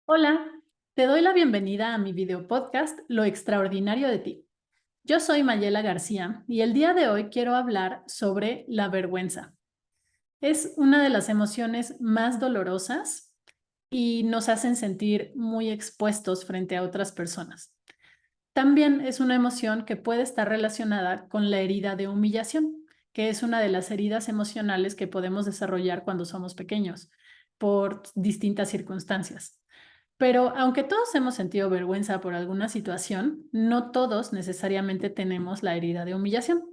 Hola, te doy la bienvenida a mi video podcast Lo extraordinario de ti. Yo soy Mayela García y el día de hoy quiero hablar sobre la vergüenza. Es una de las emociones más dolorosas y nos hacen sentir muy expuestos frente a otras personas. También es una emoción que puede estar relacionada con la herida de humillación, que es una de las heridas emocionales que podemos desarrollar cuando somos pequeños por distintas circunstancias. Pero aunque todos hemos sentido vergüenza por alguna situación, no todos necesariamente tenemos la herida de humillación.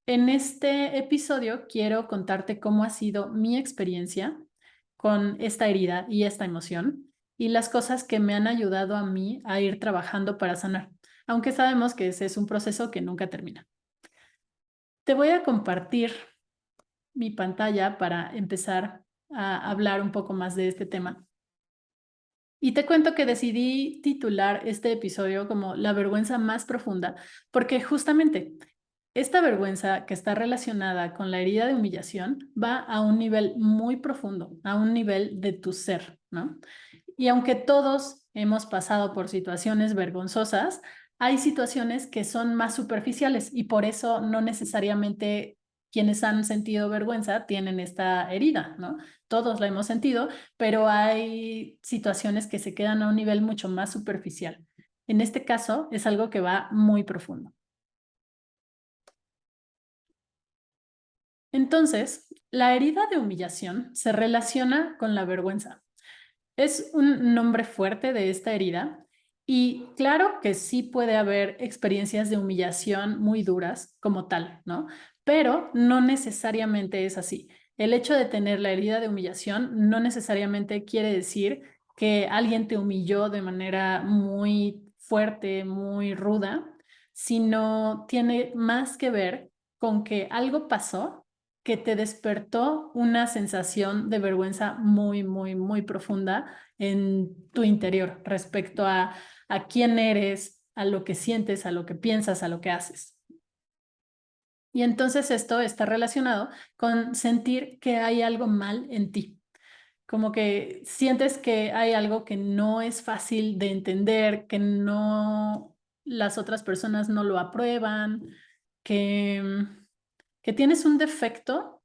En este episodio quiero contarte cómo ha sido mi experiencia con esta herida y esta emoción y las cosas que me han ayudado a mí a ir trabajando para sanar, aunque sabemos que ese es un proceso que nunca termina. Te voy a compartir mi pantalla para empezar a hablar un poco más de este tema. Y te cuento que decidí titular este episodio como La vergüenza más profunda, porque justamente esta vergüenza que está relacionada con la herida de humillación va a un nivel muy profundo, a un nivel de tu ser, ¿no? Y aunque todos hemos pasado por situaciones vergonzosas, hay situaciones que son más superficiales y por eso no necesariamente quienes han sentido vergüenza tienen esta herida, ¿no? Todos la hemos sentido, pero hay situaciones que se quedan a un nivel mucho más superficial. En este caso, es algo que va muy profundo. Entonces, la herida de humillación se relaciona con la vergüenza. Es un nombre fuerte de esta herida y claro que sí puede haber experiencias de humillación muy duras como tal, ¿no? Pero no necesariamente es así. El hecho de tener la herida de humillación no necesariamente quiere decir que alguien te humilló de manera muy fuerte, muy ruda, sino tiene más que ver con que algo pasó que te despertó una sensación de vergüenza muy, muy, muy profunda en tu interior respecto a quién eres, a lo que sientes, a lo que piensas, a lo que haces. Y entonces esto está relacionado con sentir que hay algo mal en ti, como que sientes que hay algo que no es fácil de entender, que no las otras personas no lo aprueban, que, que tienes un defecto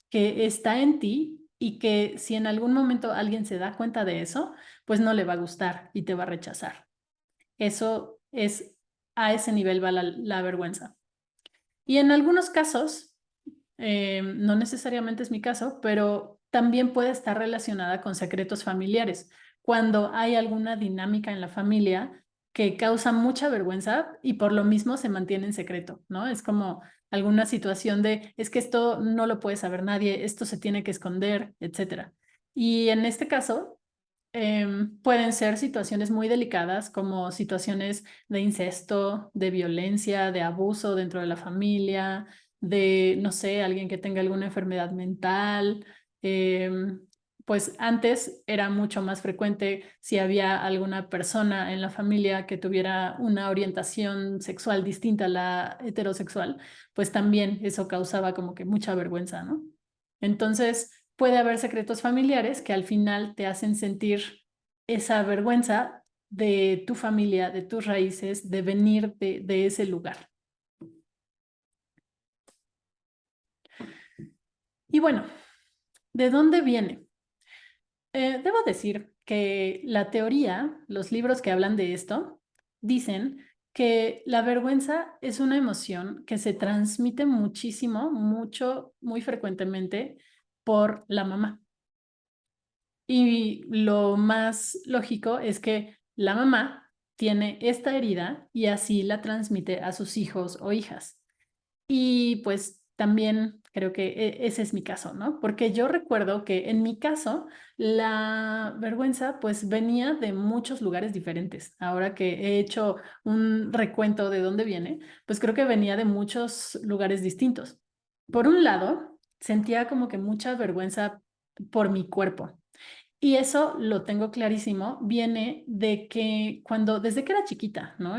que está en ti y que si en algún momento alguien se da cuenta de eso, pues no le va a gustar y te va a rechazar. Eso es, a ese nivel va la vergüenza. Y en algunos casos, no necesariamente es mi caso, pero también puede estar relacionada con secretos familiares. Cuando hay alguna dinámica en la familia que causa mucha vergüenza y por lo mismo se mantiene en secreto, ¿no? Es como alguna situación de, es que esto no lo puede saber nadie, esto se tiene que esconder, etcétera. Y en este caso, pueden ser situaciones muy delicadas como situaciones de incesto, de violencia, de abuso dentro de la familia, de, no sé, alguien que tenga alguna enfermedad mental. Pues antes era mucho más frecuente si había alguna persona en la familia que tuviera una orientación sexual distinta a la heterosexual, pues también eso causaba como que mucha vergüenza, ¿no? Entonces, puede haber secretos familiares que al final te hacen sentir esa vergüenza de tu familia, de tus raíces, de venir de ese lugar. Y bueno, ¿de dónde viene? Debo decir que la teoría, los libros que hablan de esto, dicen que la vergüenza es una emoción que se transmite muchísimo, mucho, muy frecuentemente por la mamá. Y lo más lógico es que la mamá tiene esta herida y así la transmite a sus hijos o hijas. Y pues también creo que ese es mi caso, ¿no? Porque yo recuerdo que en mi caso la vergüenza pues venía de muchos lugares diferentes. Ahora que he hecho un recuento de dónde viene, pues creo que venía de muchos lugares distintos. Por un lado, sentía como que mucha vergüenza por mi cuerpo. Y eso lo tengo clarísimo, viene de que desde que era chiquita, ¿no?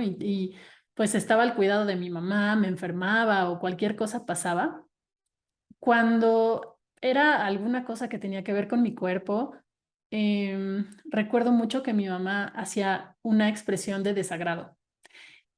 Pues estaba al cuidado de mi mamá, me enfermaba o cualquier cosa pasaba. Cuando era alguna cosa que tenía que ver con mi cuerpo, recuerdo mucho que mi mamá hacía una expresión de desagrado.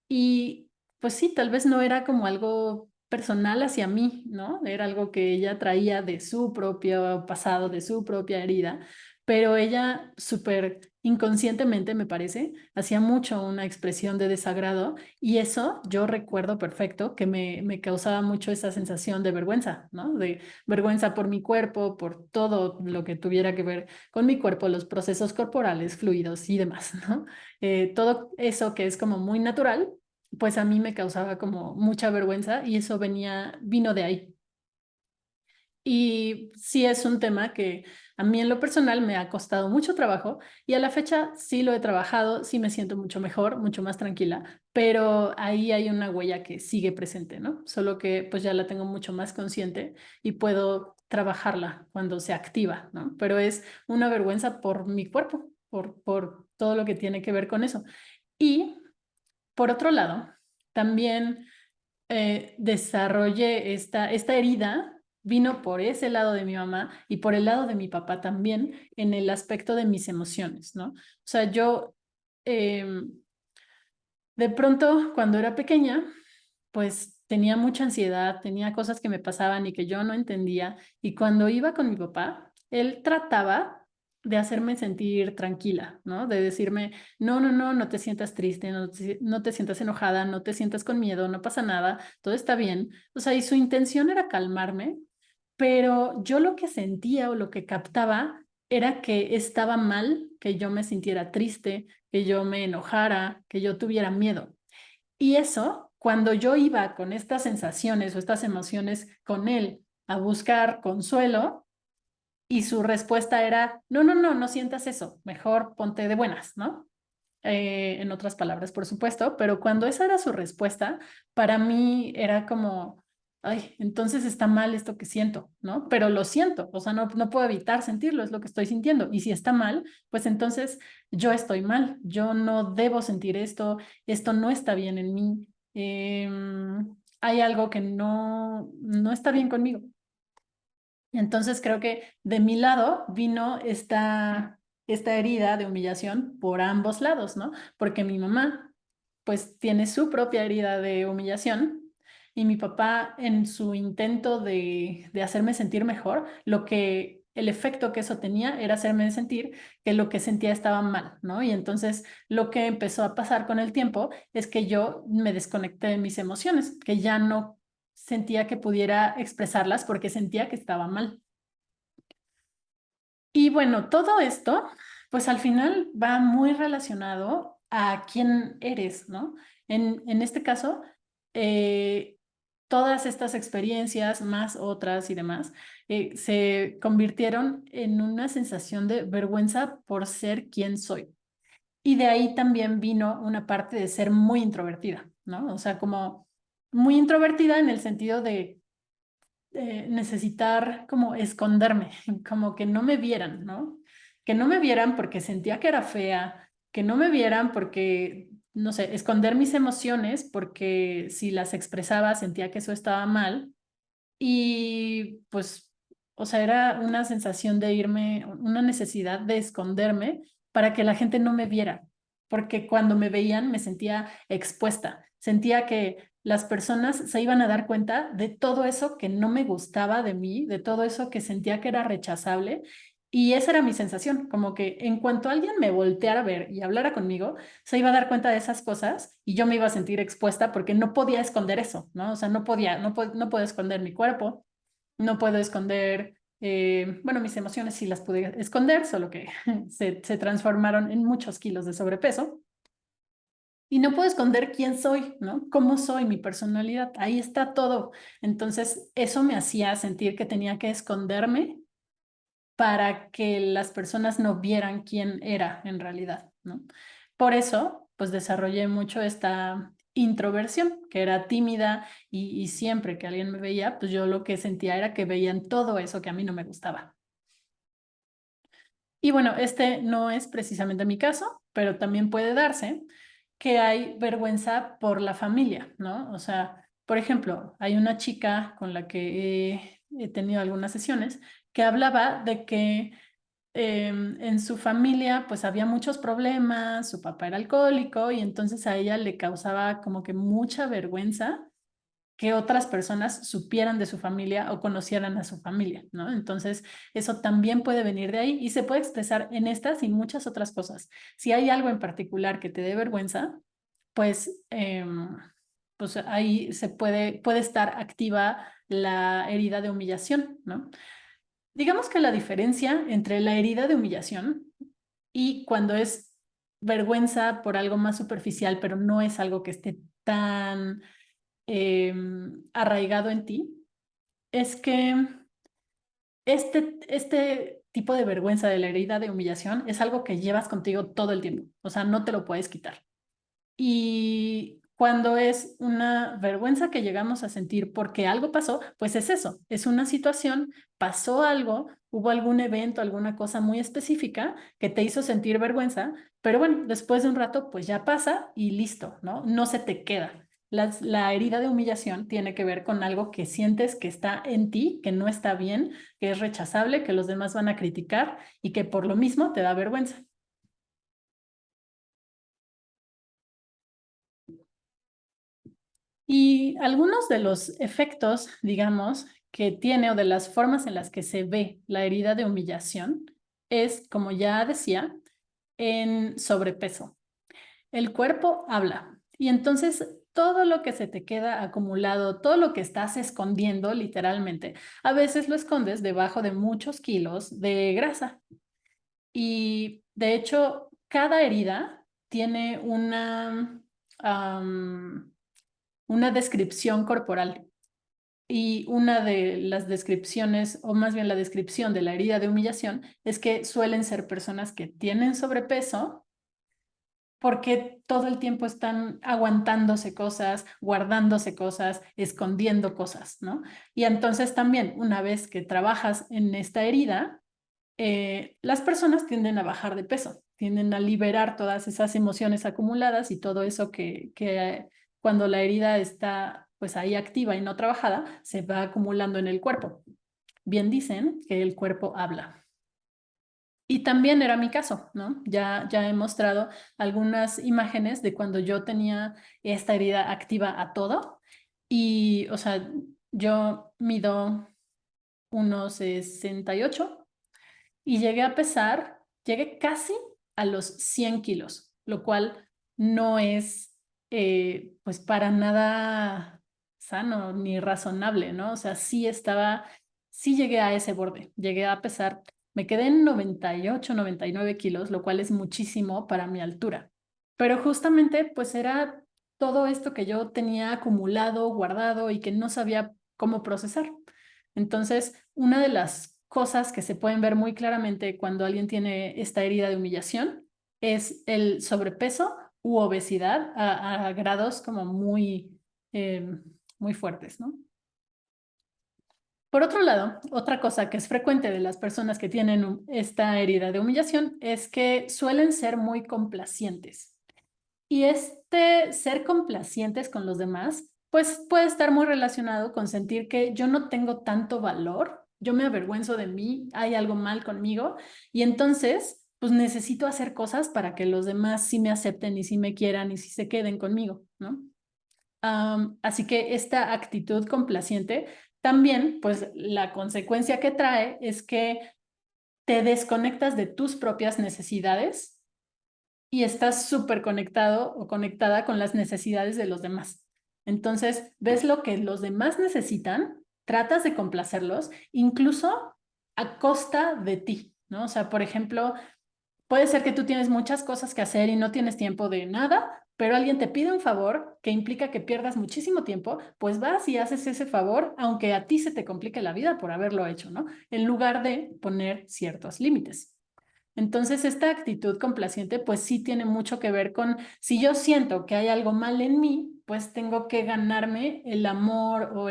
Y pues sí, tal vez no era como algo personal hacia mí, ¿no? Era algo que ella traía de su propio pasado, de su propia herida, pero ella súper inconscientemente, me parece, hacía mucho una expresión de desagrado y eso yo recuerdo perfecto que me causaba mucho esa sensación de vergüenza, ¿no? De vergüenza por mi cuerpo, por todo lo que tuviera que ver con mi cuerpo, los procesos corporales, fluidos y demás, ¿no? Todo eso que es como muy natural, pues a mí me causaba como mucha vergüenza y eso vino de ahí. Y sí es un tema que a mí en lo personal me ha costado mucho trabajo y a la fecha sí lo he trabajado, sí me siento mucho mejor, mucho más tranquila, pero ahí hay una huella que sigue presente, ¿no? Solo que pues ya la tengo mucho más consciente y puedo trabajarla cuando se activa, ¿no? Pero es una vergüenza por mi cuerpo, por todo lo que tiene que ver con eso. Y por otro lado, también desarrollé esta herida, vino por ese lado de mi mamá y por el lado de mi papá también, en el aspecto de mis emociones, ¿no? O sea, yo de pronto, cuando era pequeña, pues tenía mucha ansiedad, tenía cosas que me pasaban y que yo no entendía. Y cuando iba con mi papá, él trataba de hacerme sentir tranquila, ¿no? De decirme, no, no, no, no te sientas triste, no te sientas enojada, no te sientas con miedo, no pasa nada, todo está bien. O sea, y su intención era calmarme, pero yo lo que sentía o lo que captaba era que estaba mal que yo me sintiera triste, que yo me enojara, que yo tuviera miedo. Y eso, cuando yo iba con estas sensaciones o estas emociones con él a buscar consuelo y su respuesta era, no, no, no, no sientas eso, mejor ponte de buenas, ¿no? En otras palabras, por supuesto, pero cuando esa era su respuesta, para mí era como, ay, entonces está mal esto que siento, ¿no? Pero lo siento, o sea, no puedo evitar sentirlo, es lo que estoy sintiendo. Y si está mal, pues entonces yo estoy mal, yo no debo sentir esto no está bien en mí, hay algo que no está bien conmigo. Entonces creo que de mi lado vino esta herida de humillación por ambos lados, ¿no? Porque mi mamá pues tiene su propia herida de humillación y mi papá en su intento de hacerme sentir mejor, el efecto que eso tenía era hacerme sentir que lo que sentía estaba mal, ¿no? Y entonces lo que empezó a pasar con el tiempo es que yo me desconecté de mis emociones, que ya no sentía que pudiera expresarlas porque sentía que estaba mal. Y bueno, todo esto, pues al final va muy relacionado a quién eres, ¿no? En este caso, eh, todas estas experiencias, más otras y demás, se convirtieron en una sensación de vergüenza por ser quien soy. Y de ahí también vino una parte de ser muy introvertida, ¿no? O sea, como muy introvertida en el sentido de necesitar como esconderme, como que no me vieran, ¿no? Que no me vieran porque sentía que era fea, que no me vieran porque, no sé, esconder mis emociones porque si las expresaba sentía que eso estaba mal y pues, o sea, era una sensación de irme, una necesidad de esconderme para que la gente no me viera, porque cuando me veían me sentía expuesta, sentía que las personas se iban a dar cuenta de todo eso que no me gustaba de mí, de todo eso que sentía que era rechazable. Y esa era mi sensación, como que en cuanto alguien me volteara a ver y hablara conmigo, se iba a dar cuenta de esas cosas y yo me iba a sentir expuesta porque no podía esconder eso, ¿no? O sea, no puedo esconder mi cuerpo, no puedo esconder, bueno, mis emociones sí las pude esconder, solo que se transformaron en muchos kilos de sobrepeso. Y no puedo esconder quién soy, ¿no? ¿Cómo soy? Mi personalidad. Ahí está todo. Entonces, eso me hacía sentir que tenía que esconderme para que las personas no vieran quién era en realidad, ¿no? Por eso, pues desarrollé mucho esta introversión, que era tímida y siempre que alguien me veía, pues yo lo que sentía era que veían todo eso que a mí no me gustaba. Y bueno, este no es precisamente mi caso, pero también puede darse que hay vergüenza por la familia, ¿no? O sea, por ejemplo, hay una chica con la que he tenido algunas sesiones que hablaba de que en su familia pues había muchos problemas, su papá era alcohólico y entonces a ella le causaba como que mucha vergüenza que otras personas supieran de su familia o conocieran a su familia, ¿no? Entonces, eso también puede venir de ahí y se puede expresar en estas y muchas otras cosas. Si hay algo en particular que te dé vergüenza, pues, pues ahí puede estar activa la herida de humillación, ¿no? Digamos que la diferencia entre la herida de humillación y cuando es vergüenza por algo más superficial, pero no es algo que esté tan arraigado en ti, es que este tipo de vergüenza de la herida de humillación es algo que llevas contigo todo el tiempo, o sea, no te lo puedes quitar. Y cuando es una vergüenza que llegamos a sentir porque algo pasó, pues es eso, es una situación, pasó algo, hubo algún evento, alguna cosa muy específica que te hizo sentir vergüenza, pero bueno, después de un rato, pues ya pasa y listo, ¿no? No se te queda. La herida de humillación tiene que ver con algo que sientes que está en ti, que no está bien, que es rechazable, que los demás van a criticar y que por lo mismo te da vergüenza. Y algunos de los efectos, digamos, que tiene o de las formas en las que se ve la herida de humillación es, como ya decía, en sobrepeso. El cuerpo habla y entonces todo lo que se te queda acumulado, todo lo que estás escondiendo literalmente, a veces lo escondes debajo de muchos kilos de grasa. Y de hecho, cada herida tiene una descripción corporal. Y una de las descripciones, o más bien la descripción de la herida de humillación, es que suelen ser personas que tienen sobrepeso porque todo el tiempo están aguantándose cosas, guardándose cosas, escondiendo cosas, ¿no? Y entonces también, una vez que trabajas en esta herida, las personas tienden a bajar de peso, tienden a liberar todas esas emociones acumuladas y todo eso que cuando la herida está pues ahí activa y no trabajada, se va acumulando en el cuerpo. Bien dicen que el cuerpo habla. Y también era mi caso, ¿no? Ya he mostrado algunas imágenes de cuando yo tenía esta herida activa a todo. Y, o sea, yo mido unos 68 y llegué casi a los 100 kilos, lo cual no es pues para nada sano ni razonable, ¿no? O sea, sí llegué a ese borde, llegué a pesar, me quedé en 98, 99 kilos, lo cual es muchísimo para mi altura. Pero justamente pues era todo esto que yo tenía acumulado, guardado y que no sabía cómo procesar. Entonces, una de las cosas que se pueden ver muy claramente cuando alguien tiene esta herida de humillación es el sobrepeso u obesidad a grados como eh, muy fuertes, ¿no? Por otro lado, otra cosa que es frecuente de las personas que tienen esta herida de humillación es que suelen ser muy complacientes. Y este ser complacientes con los demás, pues puede estar muy relacionado con sentir que yo no tengo tanto valor, yo me avergüenzo de mí, hay algo mal conmigo y entonces pues necesito hacer cosas para que los demás sí me acepten y sí me quieran y sí se queden conmigo, ¿no? Así que esta actitud complaciente también, pues la consecuencia que trae es que te desconectas de tus propias necesidades y estás súper conectado o conectada con las necesidades de los demás. Entonces, ves lo que los demás necesitan, tratas de complacerlos, incluso a costa de ti, ¿no? O sea, por ejemplo, puede ser que tú tienes muchas cosas que hacer y no tienes tiempo de nada, pero alguien te pide un favor que implica que pierdas muchísimo tiempo, pues vas y haces ese favor, aunque a ti se te complique la vida por haberlo hecho, ¿no? En lugar de poner ciertos límites. Entonces, esta actitud complaciente, pues sí tiene mucho que ver con, si yo siento que hay algo mal en mí, pues tengo que ganarme el amor o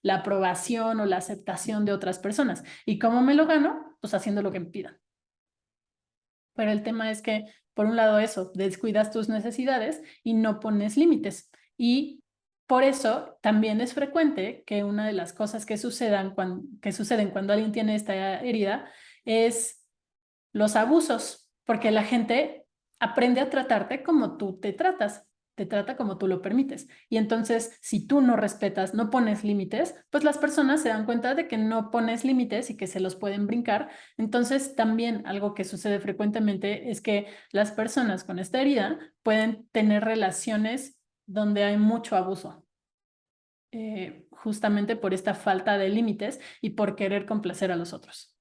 la aprobación o la aceptación de otras personas. ¿Y cómo me lo gano? Pues haciendo lo que me pidan. Pero el tema es que, por un lado, eso, descuidas tus necesidades y no pones límites. Y por eso también es frecuente que una de las cosas que suceden cuando alguien tiene esta herida es los abusos, porque la gente aprende a tratarte como tú te trata como tú lo permites. Y entonces, si tú no respetas, no pones límites, pues las personas se dan cuenta de que no pones límites y que se los pueden brincar. Entonces, también algo que sucede frecuentemente es que las personas con esta herida pueden tener relaciones donde hay mucho abuso. Justamente por esta falta de límites y por querer complacer a los otros.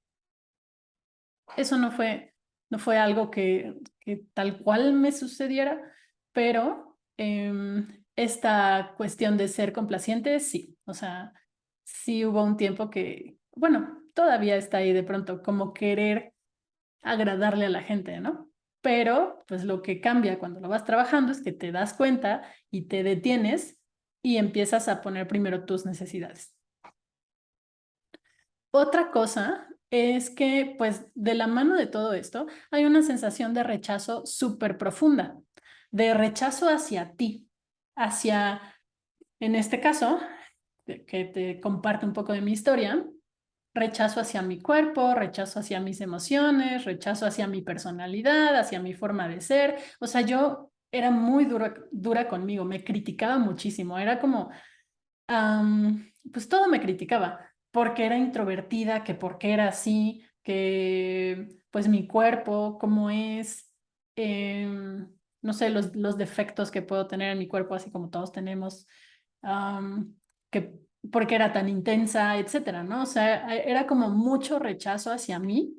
Eso no fue algo que tal cual me sucediera, pero esta cuestión de ser complaciente, sí. O sea, sí hubo un tiempo que, bueno, todavía está ahí de pronto, como querer agradarle a la gente, ¿no? Pero pues lo que cambia cuando lo vas trabajando es que te das cuenta y te detienes y empiezas a poner primero tus necesidades. Otra cosa es que, pues, de la mano de todo esto, hay una sensación de rechazo súper profunda, de rechazo hacia ti, hacia, en este caso, que te comparto un poco de mi historia, rechazo hacia mi cuerpo, rechazo hacia mis emociones, rechazo hacia mi personalidad, hacia mi forma de ser. O sea, yo era muy dura conmigo, me criticaba muchísimo, era como pues todo me criticaba, porque era introvertida, que porque era así, que pues mi cuerpo, cómo es, no sé, los defectos que puedo tener en mi cuerpo, así como todos tenemos, que porque era tan intensa, etcétera, ¿no? O sea, era como mucho rechazo hacia mí,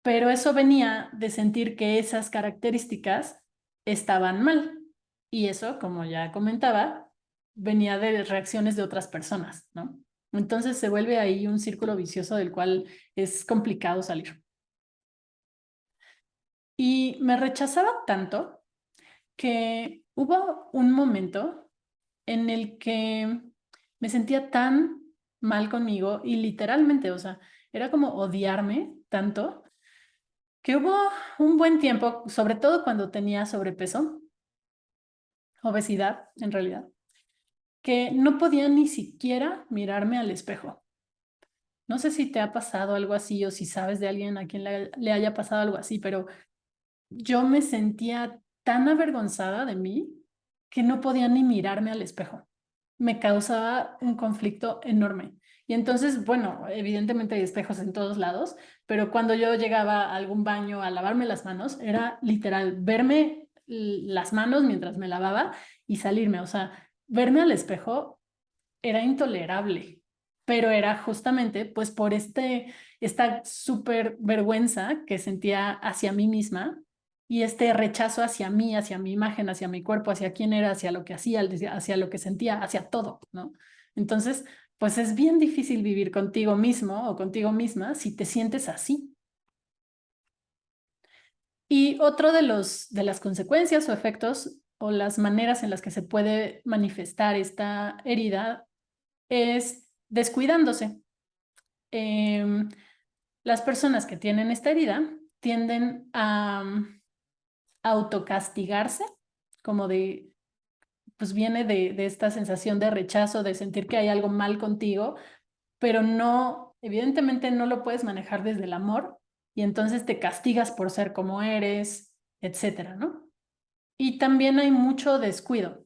pero eso venía de sentir que esas características estaban mal. Y eso, como ya comentaba, venía de reacciones de otras personas, ¿no? Entonces se vuelve ahí un círculo vicioso del cual es complicado salir. Y me rechazaba tanto que hubo un momento en el que me sentía tan mal conmigo y literalmente, o sea, era como odiarme tanto que hubo un buen tiempo, sobre todo cuando tenía sobrepeso, obesidad en realidad, que no podía ni siquiera mirarme al espejo. No sé si te ha pasado algo así o si sabes de alguien a quien le haya pasado algo así, pero yo me sentía tan avergonzada de mí que no podía ni mirarme al espejo. Me causaba un conflicto enorme. Y entonces, bueno, evidentemente hay espejos en todos lados, pero cuando yo llegaba a algún baño a lavarme las manos, era literal verme las manos mientras me lavaba y salirme. O sea, verme al espejo era intolerable, pero era justamente pues por esta súper vergüenza que sentía hacia mí misma y este rechazo hacia mí, hacia mi imagen, hacia mi cuerpo, hacia quién era, hacia lo que hacía, hacia lo que sentía, hacia todo, ¿no? Entonces, pues es bien difícil vivir contigo mismo o contigo misma si te sientes así. Y otro de las consecuencias o efectos o las maneras en las que se puede manifestar esta herida es descuidándose. Em, las personas que tienen esta herida tienden a autocastigarse, como de, pues viene de esta sensación de rechazo, de sentir que hay algo mal contigo, pero no, evidentemente no lo puedes manejar desde el amor y entonces te castigas por ser como eres, etcétera, ¿no? Y también hay mucho descuido,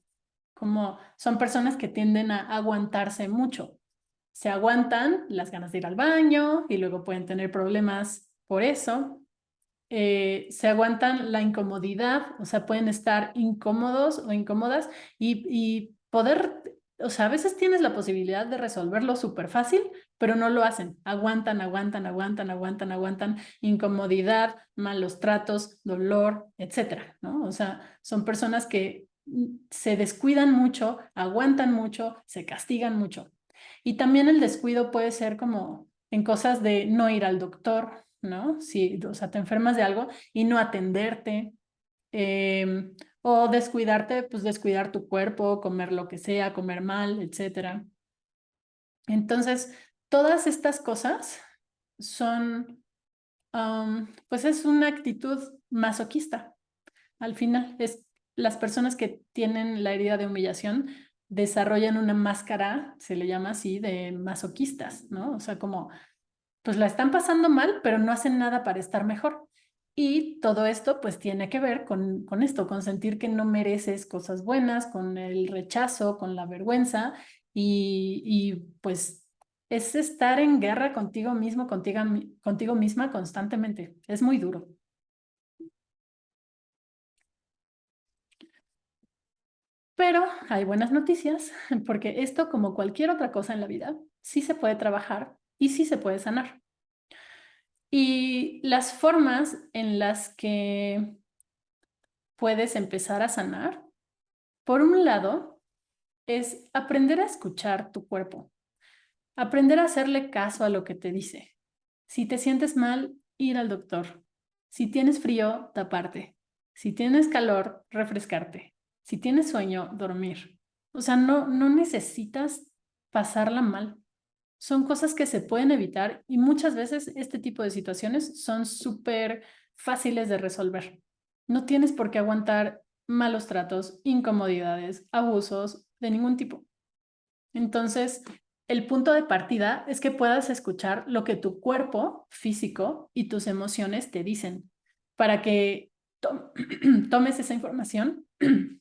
como son personas que tienden a aguantarse mucho. Se aguantan las ganas de ir al baño y luego pueden tener problemas por eso. Se aguantan la incomodidad, o sea, pueden estar incómodos o incómodas y poder, o sea, a veces tienes la posibilidad de resolverlo súper fácil, pero no lo hacen. Aguantan, aguantan, aguantan, aguantan, aguantan incomodidad, malos tratos, dolor, etcétera, ¿no? O sea, son personas que se descuidan mucho, aguantan mucho, se castigan mucho. Y también el descuido puede ser como en cosas de no ir al doctor, ¿no? Si, o sea, te enfermas de algo y no atenderte, o descuidarte, pues descuidar tu cuerpo, comer lo que sea, comer mal, etcétera. Entonces, todas estas cosas son, pues es una actitud masoquista. Al final, es las personas que tienen la herida de humillación desarrollan una máscara, se le llama así, de masoquistas, ¿no? O sea, como, pues la están pasando mal, pero no hacen nada para estar mejor. Y todo esto pues tiene que ver con esto, con sentir que no mereces cosas buenas, con el rechazo, con la vergüenza y pues es estar en guerra contigo mismo, contigo misma constantemente. Es muy duro. Pero hay buenas noticias, porque esto, como cualquier otra cosa en la vida, sí se puede trabajar y sí se puede sanar. Y las formas en las que puedes empezar a sanar, por un lado, es aprender a escuchar tu cuerpo, aprender a hacerle caso a lo que te dice. Si te sientes mal, ir al doctor. Si tienes frío, taparte. Si tienes calor, refrescarte. Si tienes sueño, dormir. O sea, no necesitas pasarla mal. Son cosas que se pueden evitar y muchas veces este tipo de situaciones son súper fáciles de resolver. No tienes por qué aguantar malos tratos, incomodidades, abusos de ningún tipo. Entonces, el punto de partida es que puedas escuchar lo que tu cuerpo físico y tus emociones te dicen para que tomes esa información,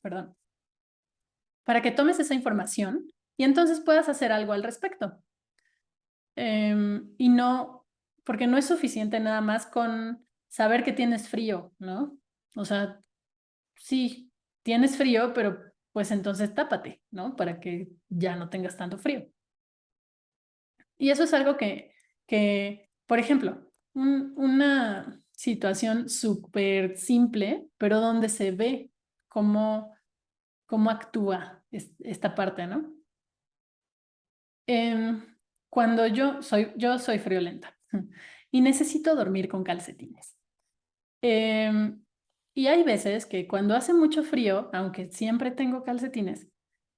perdón, para que tomes esa información y entonces puedas hacer algo al respecto. Y no, porque no es suficiente nada más con saber que tienes frío, ¿no? O sea, sí, tienes frío, pero pues entonces tápate, ¿no? Para que ya no tengas tanto frío. Y eso es algo por ejemplo, una situación súper simple, pero donde se ve cómo, cómo actúa esta parte, ¿no? Em, cuando yo soy friolenta y necesito dormir con calcetines. Em, y hay veces que cuando hace mucho frío, aunque siempre tengo calcetines,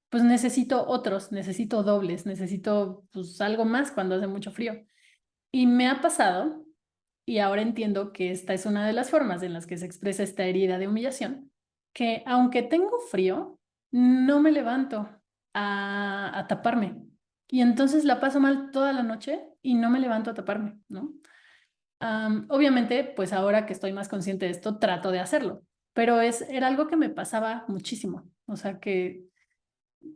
pues necesito otros, necesito dobles, necesito pues algo más cuando hace mucho frío. Y me ha pasado, y ahora entiendo que esta es una de las formas en las que se expresa esta herida de humillación, que aunque tengo frío, no me levanto a taparme. Y entonces la paso mal toda la noche y no me levanto a taparme, ¿no? Obviamente, pues ahora que estoy más consciente de esto, trato de hacerlo, pero era algo que me pasaba muchísimo. O sea que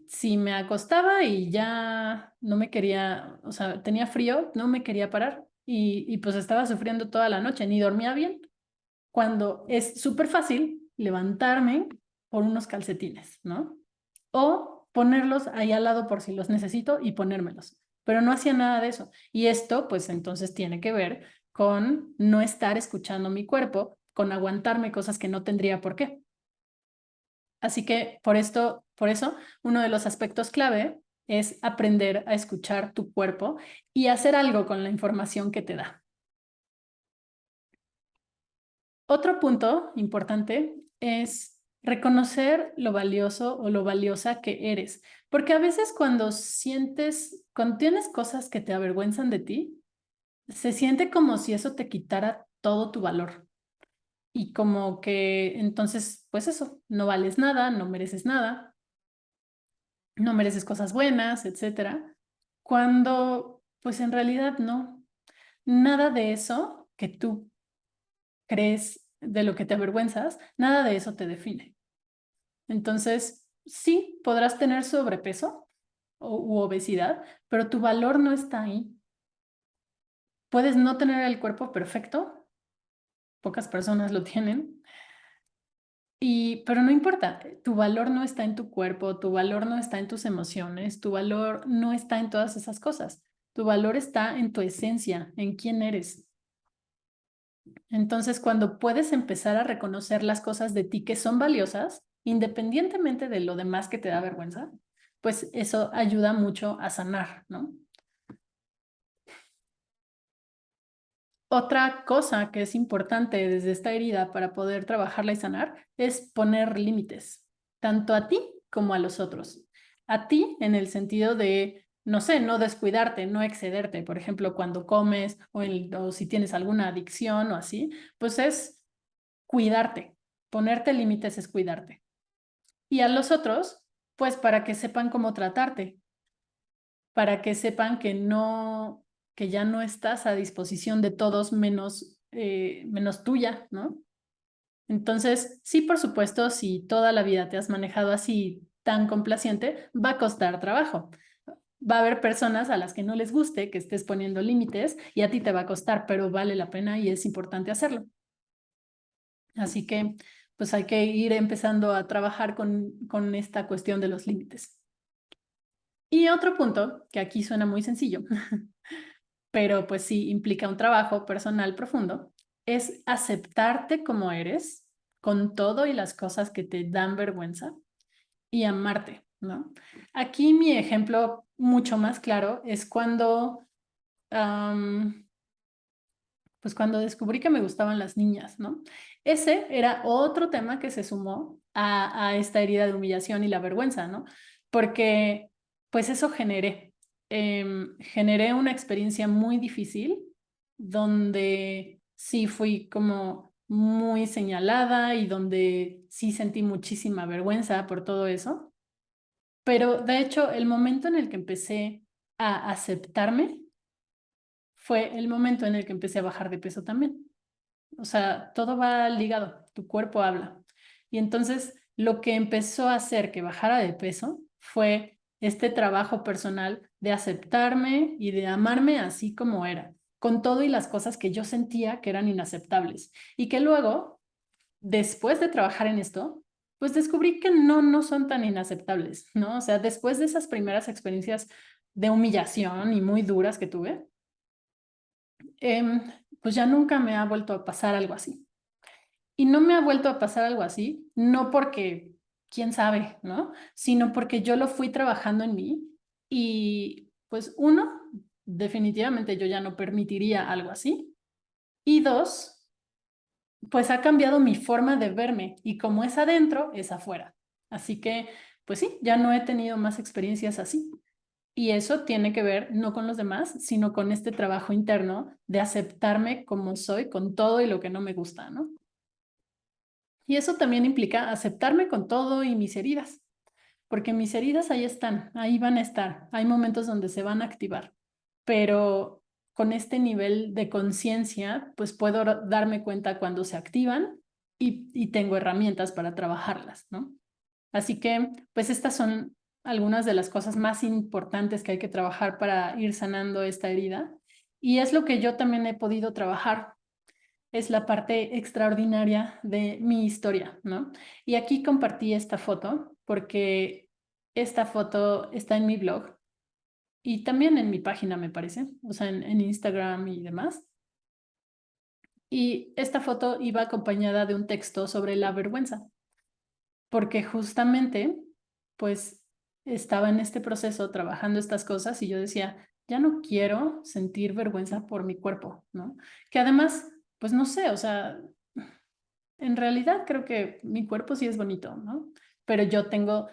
si me acostaba y ya no me quería, o sea, tenía frío, no me quería parar y pues estaba sufriendo toda la noche, ni dormía bien, cuando es súper fácil levantarme por unos calcetines, ¿no? O ponerlos ahí al lado por si los necesito y ponérmelos. Pero no hacía nada de eso. Y esto, pues entonces tiene que ver con no estar escuchando mi cuerpo, con aguantarme cosas que no tendría por qué. Así que por eso, uno de los aspectos clave es aprender a escuchar tu cuerpo y hacer algo con la información que te da. Otro punto importante es reconocer lo valioso o lo valiosa que eres, porque a veces cuando tienes cosas que te avergüenzan de ti, se siente como si eso te quitara todo tu valor y como que entonces, pues eso, no vales nada, no mereces nada, no mereces cosas buenas, etcétera, cuando pues en realidad no, nada de eso que tú crees de lo que te avergüenzas, nada de eso te define. Entonces, sí, podrás tener sobrepeso u obesidad, pero tu valor no está ahí. Puedes no tener el cuerpo perfecto, pocas personas lo tienen, pero no importa, tu valor no está en tu cuerpo, tu valor no está en tus emociones, tu valor no está en todas esas cosas. Tu valor está en tu esencia, en quién eres. Entonces, cuando puedes empezar a reconocer las cosas de ti que son valiosas, independientemente de lo demás que te da vergüenza, pues eso ayuda mucho a sanar, ¿no? Otra cosa que es importante desde esta herida para poder trabajarla y sanar es poner límites, tanto a ti como a los otros. A ti en el sentido de, no sé, no descuidarte, no excederte, por ejemplo, cuando comes o si tienes alguna adicción o así, pues es cuidarte. Ponerte límites es cuidarte. Y a los otros, pues para que sepan cómo tratarte, para que sepan que ya no estás a disposición de todos menos menos tuya, ¿no? Entonces, sí, por supuesto, si toda la vida te has manejado así tan complaciente, va a costar trabajo. Va a haber personas a las que no les guste que estés poniendo límites y a ti te va a costar, pero vale la pena y es importante hacerlo. Así que, pues hay que ir empezando a trabajar con esta cuestión de los límites. Y otro punto, que aquí suena muy sencillo, pero pues sí implica un trabajo personal profundo, es aceptarte como eres, con todo y las cosas que te dan vergüenza, y amarte, ¿no? Aquí mi ejemplo mucho más claro es pues cuando descubrí que me gustaban las niñas, ¿no? Ese era otro tema que se sumó a esta herida de humillación y la vergüenza, ¿no? Porque pues eso generé una experiencia muy difícil donde sí fui como muy señalada y donde sí sentí muchísima vergüenza por todo eso. Pero de hecho, el momento en el que empecé a aceptarme fue el momento en el que empecé a bajar de peso también. O sea, todo va ligado, tu cuerpo habla. Y entonces lo que empezó a hacer que bajara de peso fue este trabajo personal de aceptarme y de amarme así como era, con todo y las cosas que yo sentía que eran inaceptables. Y que luego, después de trabajar en esto, pues descubrí que no son tan inaceptables, ¿no? O sea, después de esas primeras experiencias de humillación y muy duras que tuve, pues ya nunca me ha vuelto a pasar algo así. Y no me ha vuelto a pasar algo así, no porque, quién sabe, ¿no? Sino porque yo lo fui trabajando en mí y pues uno, definitivamente yo ya no permitiría algo así. Y dos, pues ha cambiado mi forma de verme y como es adentro, es afuera. Así que, pues sí, ya no he tenido más experiencias así. Y eso tiene que ver no con los demás, sino con este trabajo interno de aceptarme como soy, con todo y lo que no me gusta, ¿no? Y eso también implica aceptarme con todo y mis heridas, porque mis heridas ahí están, ahí van a estar. Hay momentos donde se van a activar, pero con este nivel de conciencia, pues puedo darme cuenta cuando se activan y tengo herramientas para trabajarlas, ¿no? Así que, pues estas son algunas de las cosas más importantes que hay que trabajar para ir sanando esta herida. Y es lo que yo también he podido trabajar, es la parte extraordinaria de mi historia, ¿no? Y aquí compartí esta foto porque esta foto está en mi blog y también en mi página, me parece, o sea, en Instagram y demás. Y esta foto iba acompañada de un texto sobre la vergüenza, porque justamente, pues, estaba en este proceso trabajando estas cosas y yo decía, ya no quiero sentir vergüenza por mi cuerpo, ¿no? Que además, pues no sé, o sea, en realidad creo que mi cuerpo sí es bonito, ¿no? Pero yo tengo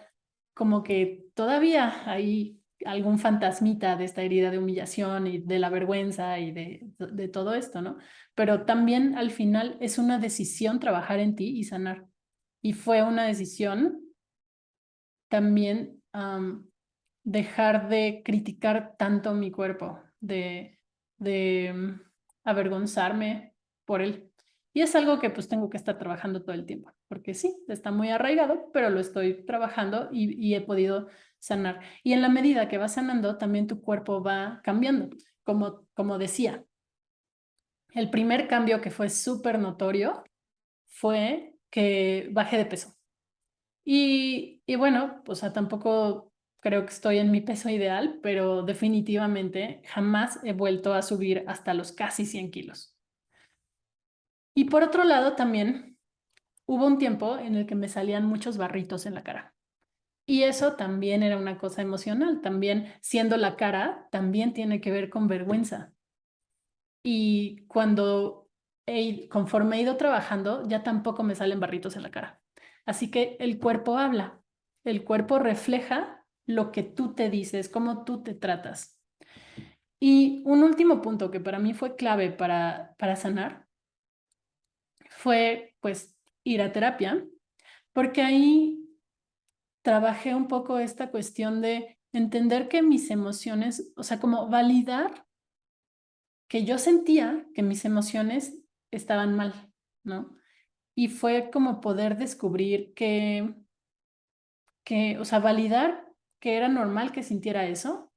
como que todavía hay algún fantasmita de esta herida de humillación y de la vergüenza y de todo esto, ¿no? Pero también al final es una decisión trabajar en ti y sanar. Y fue una decisión también dejar de criticar tanto mi cuerpo, de avergonzarme por él. Y es algo que pues tengo que estar trabajando todo el tiempo, porque sí, está muy arraigado, pero lo estoy trabajando y he podido sanar. Y en la medida que va sanando, también tu cuerpo va cambiando. Como decía, el primer cambio que fue súper notorio fue que bajé de peso. Y bueno, o sea, tampoco creo que estoy en mi peso ideal, pero definitivamente jamás he vuelto a subir hasta los casi 100 kilos. Y por otro lado, también hubo un tiempo en el que me salían muchos barritos en la cara. Y eso también era una cosa emocional. También siendo la cara, también tiene que ver con vergüenza. Y conforme he ido trabajando, ya tampoco me salen barritos en la cara. Así que el cuerpo habla, el cuerpo refleja lo que tú te dices, cómo tú te tratas. Y un último punto que para mí fue clave para sanar fue pues ir a terapia, porque ahí trabajé un poco esta cuestión de entender que mis emociones, o sea, como validar que yo sentía que mis emociones estaban mal, ¿no? Y fue como poder descubrir o sea, validar que era normal que sintiera eso,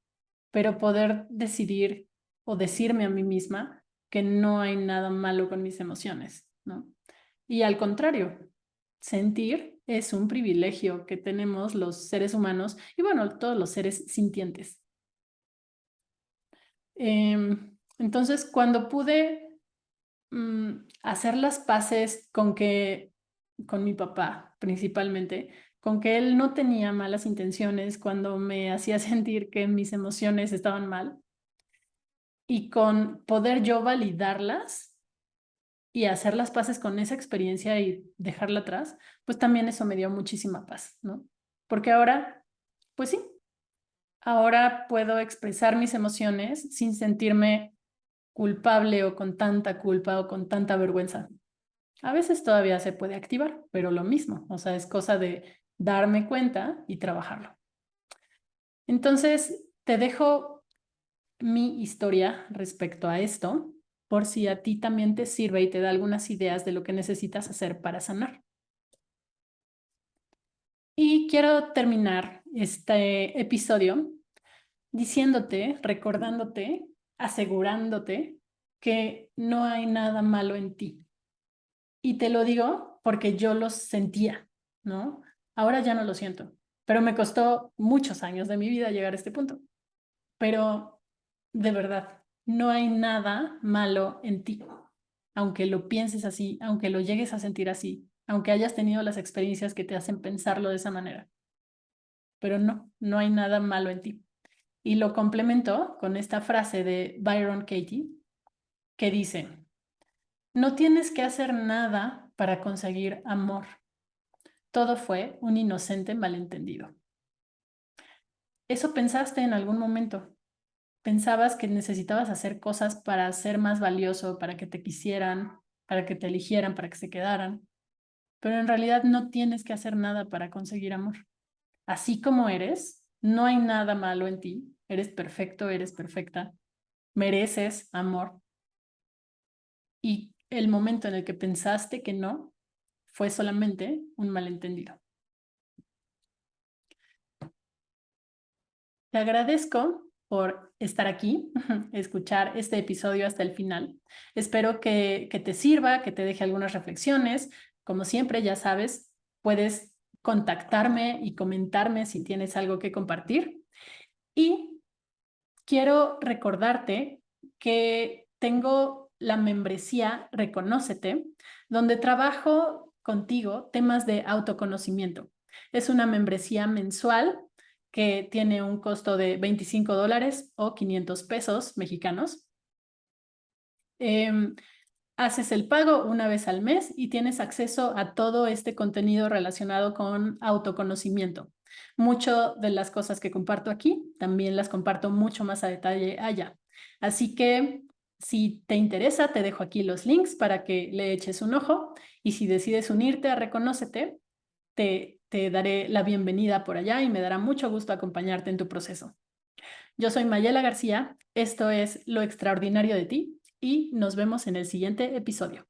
pero poder decidir o decirme a mí misma que no hay nada malo con mis emociones, ¿no? Y al contrario, sentir es un privilegio que tenemos los seres humanos y bueno, todos los seres sintientes. Entonces, cuando pude hacer las paces con mi papá principalmente, con que él no tenía malas intenciones cuando me hacía sentir que mis emociones estaban mal y con poder yo validarlas y hacer las paces con esa experiencia y dejarla atrás, pues también eso me dio muchísima paz, ¿no? Porque ahora, pues sí, ahora puedo expresar mis emociones sin sentirme culpable o con tanta culpa o con tanta vergüenza. A veces todavía se puede activar, pero lo mismo, o sea, es cosa de darme cuenta y trabajarlo. Entonces, te dejo mi historia respecto a esto, por si a ti también te sirve y te da algunas ideas de lo que necesitas hacer para sanar. Y quiero terminar este episodio diciéndote, recordándote, asegurándote que no hay nada malo en ti. Y te lo digo porque yo lo sentía, ¿no? Ahora ya no lo siento, pero me costó muchos años de mi vida llegar a este punto. Pero de verdad, no hay nada malo en ti, aunque lo pienses así, aunque lo llegues a sentir así, aunque hayas tenido las experiencias que te hacen pensarlo de esa manera. Pero no, no hay nada malo en ti. Y lo complemento con esta frase de Byron Katie, que dice, no tienes que hacer nada para conseguir amor. Todo fue un inocente malentendido. ¿Eso pensaste en algún momento? ¿Pensabas que necesitabas hacer cosas para ser más valioso, para que te quisieran, para que te eligieran, para que se quedaran? Pero en realidad no tienes que hacer nada para conseguir amor. Así como eres, no hay nada malo en ti. Eres perfecto, eres perfecta. Mereces amor. Y el momento en el que pensaste que no, fue solamente un malentendido. Te agradezco por estar aquí, escuchar este episodio hasta el final. Espero que te sirva, que te deje algunas reflexiones. Como siempre, ya sabes, puedes contactarme y comentarme si tienes algo que compartir. Y quiero recordarte que tengo la membresía Reconócete, donde trabajo contigo temas de autoconocimiento. Es una membresía mensual que tiene un costo de $25 o 500 pesos mexicanos. Haces el pago una vez al mes y tienes acceso a todo este contenido relacionado con autoconocimiento. Mucho de las cosas que comparto aquí también las comparto mucho más a detalle allá. Así que si te interesa, te dejo aquí los links para que le eches un ojo y si decides unirte a Reconócete, te daré la bienvenida por allá y me dará mucho gusto acompañarte en tu proceso. Yo soy Mayela García, esto es Lo Extraordinario de Ti y nos vemos en el siguiente episodio.